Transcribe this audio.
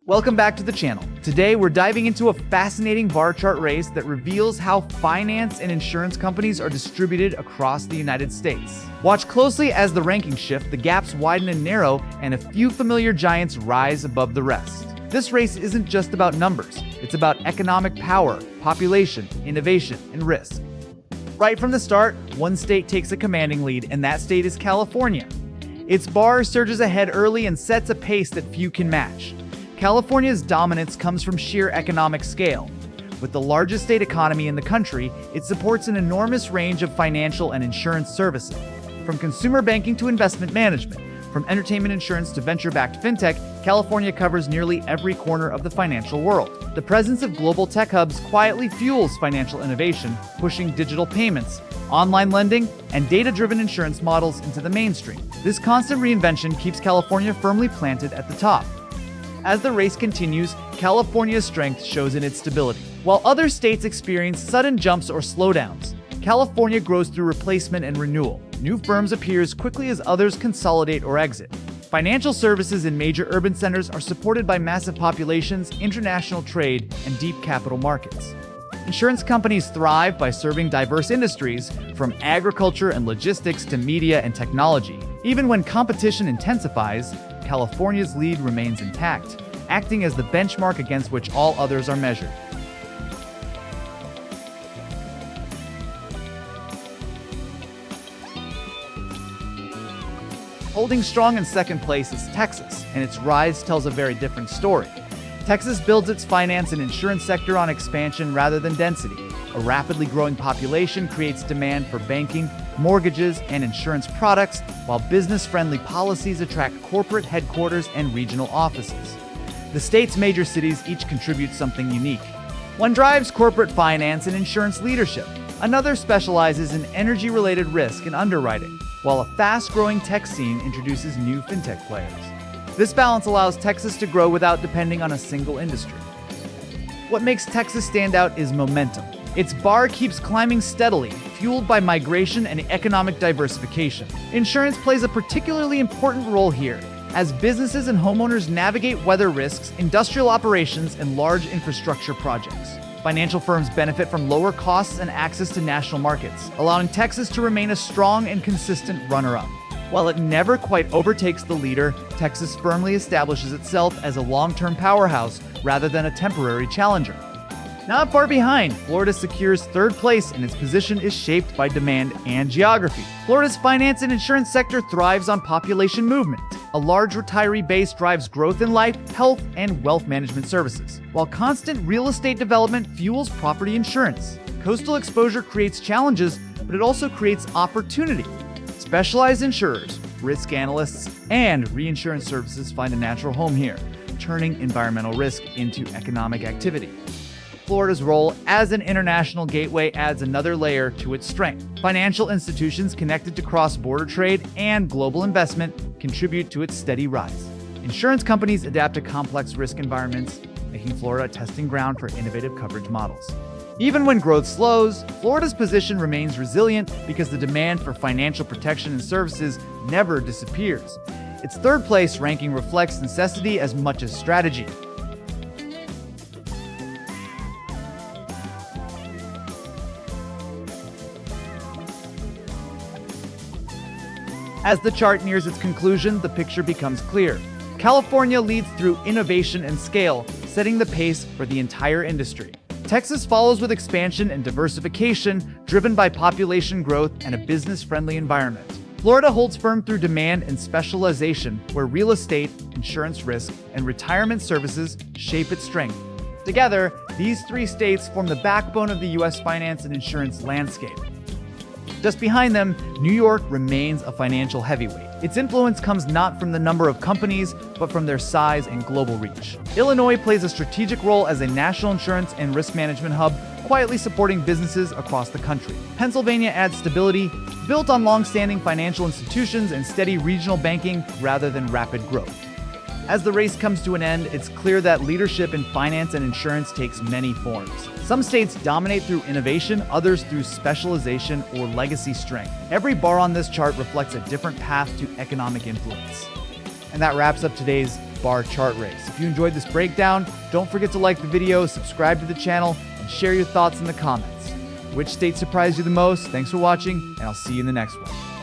Welcome back to the channel. Today, we're diving into a fascinating bar chart race that reveals how finance and insurance companies are distributed across the United States. Watch closely as the rankings shift, the gaps widen and narrow, and a few familiar giants rise above the rest. This race isn't just about numbers. It's about economic power, population, innovation, and risk. Right from the start, one state takes a commanding lead, and that state is California. Its bar surges ahead early and sets a pace that few can match. California's dominance comes from sheer economic scale. With the largest state economy in the country, it supports an enormous range of financial and insurance services. From consumer banking to investment management, from entertainment insurance to venture-backed fintech, California covers nearly every corner of the financial world. The presence of global tech hubs quietly fuels financial innovation, pushing digital payments, online lending, and data-driven insurance models into the mainstream. This constant reinvention keeps California firmly planted at the top. As the race continues, California's strength shows in its stability. While other states experience sudden jumps or slowdowns, California grows through replacement and renewal. New firms appear as quickly as others consolidate or exit. Financial services in major urban centers are supported by massive populations, international trade, and deep capital markets. Insurance companies thrive by serving diverse industries, from agriculture and logistics to media and technology. Even when competition intensifies, California's lead remains intact, acting as the benchmark against which all others are measured. Holding strong in second place is Texas, and its rise tells a very different story. Texas builds its finance and insurance sector on expansion rather than density. A rapidly growing population creates demand for banking, mortgages, and insurance products, while business-friendly policies attract corporate headquarters and regional offices. The state's major cities each contribute something unique. One drives corporate finance and insurance leadership. Another specializes in energy-related risk and underwriting, while a fast-growing tech scene introduces new fintech players. This balance allows Texas to grow without depending on a single industry. What makes Texas stand out is momentum. Its bar keeps climbing steadily, fueled by migration and economic diversification. Insurance plays a particularly important role here, as businesses and homeowners navigate weather risks, industrial operations, and large infrastructure projects. Financial firms benefit from lower costs and access to national markets, allowing Texas to remain a strong and consistent runner-up. While it never quite overtakes the leader, Texas firmly establishes itself as a long-term powerhouse rather than a temporary challenger. Not far behind, Florida secures third place, and its position is shaped by demand and geography. Florida's finance and insurance sector thrives on population movement. A large retiree base drives growth in life, health, and wealth management services, while constant real estate development fuels property insurance. Coastal exposure creates challenges, but it also creates opportunity. Specialized insurers, risk analysts, and reinsurance services find a natural home here, turning environmental risk into economic activity. Florida's role as an international gateway adds another layer to its strength. Financial institutions connected to cross-border trade and global investment contribute to its steady rise. Insurance companies adapt to complex risk environments, making Florida a testing ground for innovative coverage models. Even when growth slows, Florida's position remains resilient because the demand for financial protection and services never disappears. Its third place ranking reflects necessity as much as strategy. As the chart nears its conclusion, the picture becomes clear. California leads through innovation and scale, setting the pace for the entire industry. Texas follows with expansion and diversification, driven by population growth and a business-friendly environment. Florida holds firm through demand and specialization, where real estate, insurance risk, and retirement services shape its strength. Together, these three states form the backbone of the US finance and insurance landscape. Just behind them, New York remains a financial heavyweight. Its influence comes not from the number of companies, but from their size and global reach. Illinois plays a strategic role as a national insurance and risk management hub, quietly supporting businesses across the country. Pennsylvania adds stability, built on long-standing financial institutions and steady regional banking rather than rapid growth. As the race comes to an end, it's clear that leadership in finance and insurance takes many forms. Some states dominate through innovation, others through specialization or legacy strength. Every bar on this chart reflects a different path to economic influence. And that wraps up today's bar chart race. If you enjoyed this breakdown, don't forget to like the video, subscribe to the channel, and share your thoughts in the comments. Which state surprised you the most? Thanks for watching, and I'll see you in the next one.